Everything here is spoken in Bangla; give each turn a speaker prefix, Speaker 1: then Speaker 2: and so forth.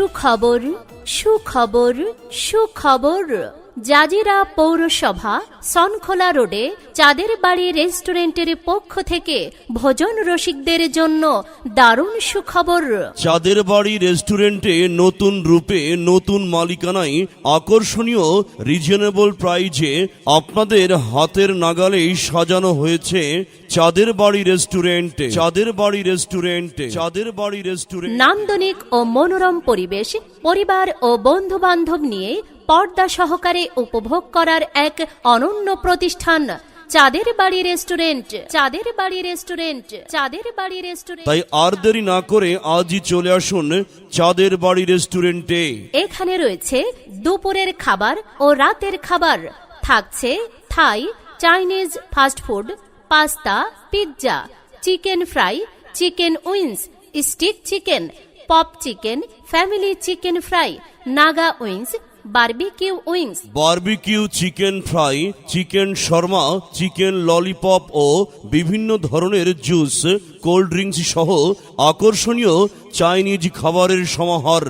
Speaker 1: সুখবর সুখবর সুখবর। জাজিরা পৌরসভা সনখোলা রোডে চাঁদের বাড়ি রেস্টুরেন্টের পক্ষ থেকে ভোজন রসিকদের জন্য দারুণ সুখবর।
Speaker 2: চাঁদের বাড়ি রেস্টুরেন্টে নতুন রূপে নতুন মালিকানায় আকর্ষণীয় রিজনেবল প্রাইজে আপনাদের হাতের নাগালেই সাজানো হয়েছে চাঁদের বাড়ি রেস্টুরেন্ট। চাঁদের বাড়ি রেস্টুরেন্ট। চাঁদের বাড়ি রেস্টুরেন্ট
Speaker 1: নান্দনিক ও মনোরম পরিবেশ, পরিবার ও বন্ধু বান্ধব নিয়ে পর্দা সহকারে উপভোগ করার এক অনন্য প্রতিষ্ঠান চাঁদের বাড়ি রেস্টুরেন্ট। চাঁদের বাড়ি রেস্টুরেন্ট। চাঁদের বাড়ি রেস্টুরেন্ট।
Speaker 2: তাই আর দেরি না করে আজই চলে আসুন চাঁদের বাড়ি রেস্টুরেন্টে।
Speaker 1: এখানে রয়েছে দুপুরের খাবার ও রাতের খাবার, থাকছে Thai, Chinese fast food, pasta, pizza, chicken fry, chicken wings, stick chicken, pop chicken, family chicken fry, Naga wings, barbecue wings,
Speaker 2: barbecue chicken fry, chicken shawarma, chicken lollipop ও বিভিন্ন ধরনের জুস, কোল্ড ড্রিঙ্কস সহ আকর্ষণীয় চাইনিজ খাবারের সমাহার।